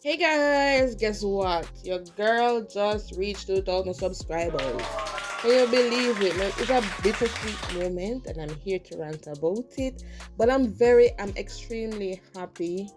Hey guys, guess what? Your girl just reached 2,000 subscribers. Can you believe it? Like, it's a bittersweet moment, and I'm here to rant about it. But I'm extremely happy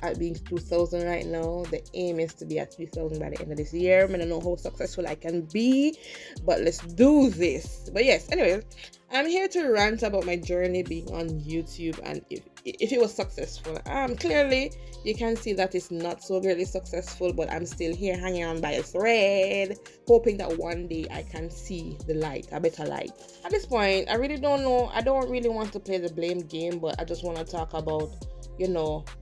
at being 2,000 right now. The aim is to be at 3,000 by the end of this year. I don't know how successful I can be, but let's do this. But yes, anyways, I'm here to rant about my journey being on YouTube and if it was successful. Clearly you can see that it's not so greatly successful, but I'm still here hanging on by a thread, hoping that one day I can see the light, a better light. At this point, I really don't know. I don't really want to play the blame game, but I just want to talk about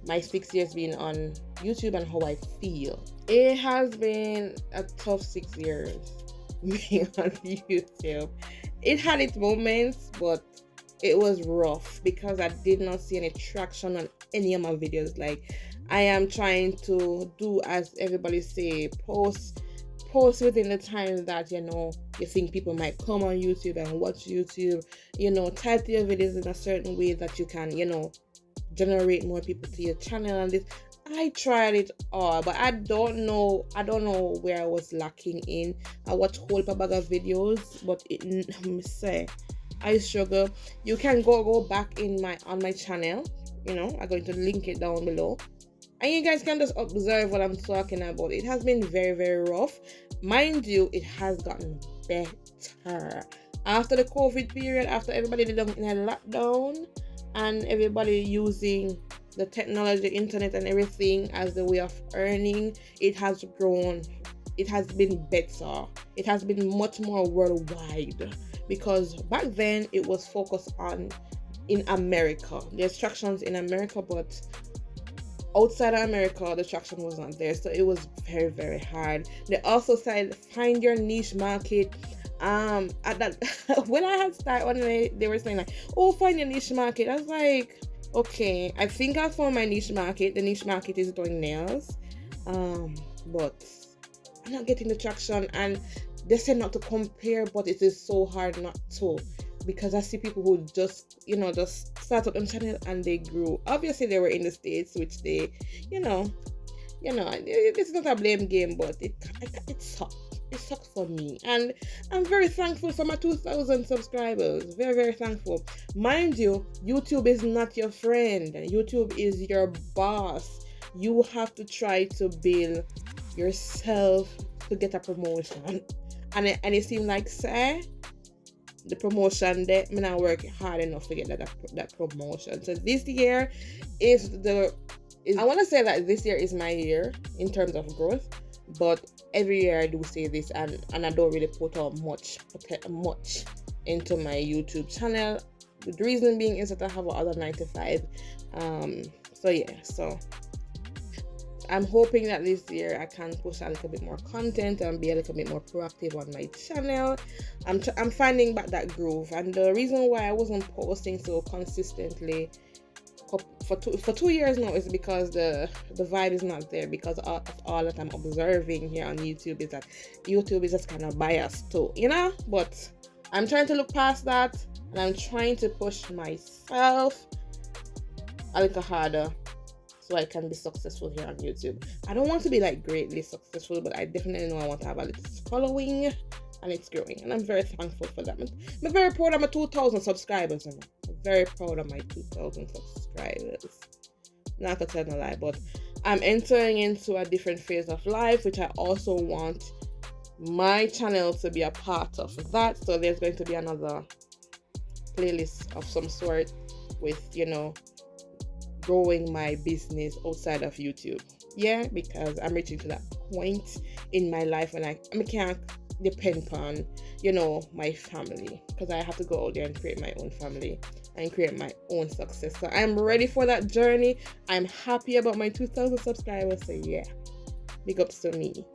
my 6 years being on YouTube and how I feel. It has been a tough 6 years being on YouTube. It had its moments, but it was rough because I did not see any traction on any of my videos. Like, I am trying to do as everybody say, post within the time that you think people might come on YouTube and watch YouTube. Title your videos in a certain way that you can generate more people to your channel. And this, I tried it all, but I don't know where I was lacking in. I watched whole bag of videos, but I struggle. You can go back on my channel. I'm going to link it down below, and you guys can just observe what I'm talking about. It has been very, very rough. Mind you, it has gotten better after the COVID period, after everybody did in a lockdown and everybody using the technology, internet and everything as the way of earning. It has grown. It has been better. It has been much more worldwide, because back then it was focused on in America. There's tractions in America, but outside of America the traction was not there, so it was very, very hard. They also said find your niche market. At that when I had started, when they were saying like, oh, find your niche market, I was like, okay, I think I found my niche market. The niche market is doing nails, but I'm not getting the traction. And they said not to compare, but it is so hard not to, because I see people who just start up them channel and they grew. Obviously they were in the States, which they it's not a blame game, but it sucked. It sucks for me, and I'm very thankful for my 2,000 subscribers. Very, very thankful. Mind you, YouTube is not your friend. YouTube is your boss. You have to try to build yourself to get a promotion, and it seems like the promotion that I'm not working hard enough to get that promotion. So this year I want to say that this year is my year in terms of growth, but every year I do say this, and I don't really put out much into my YouTube channel. The reason being is that I have other 95. So I'm hoping that this year I can push a little bit more content and be a little bit more proactive on my channel. I'm finding back that groove, and the reason why I wasn't posting so consistently for 2 years now is because the vibe is not there, because of all that I'm observing here on YouTube is that YouTube is just kind of biased too, but I'm trying to look past that, and I'm trying to push myself a little harder so I can be successful here on YouTube. I don't want to be like greatly successful, but I definitely know I want to have a little following, and it's growing, and I'm very thankful for that. I'm very proud of my 2,000 subscribers. I'm very proud of my 2,000 subscribers. Not to tell a lie, but I'm entering into a different phase of life, which I also want my channel to be a part of that. So there's going to be another playlist of some sort with growing my business outside of YouTube. Yeah, because I'm reaching to that point in my life when I can't depend on my family, because I have to go out there and create my own family and create my own success. So I'm ready for that journey. I'm happy about my 2,000 subscribers. So yeah, big ups to me.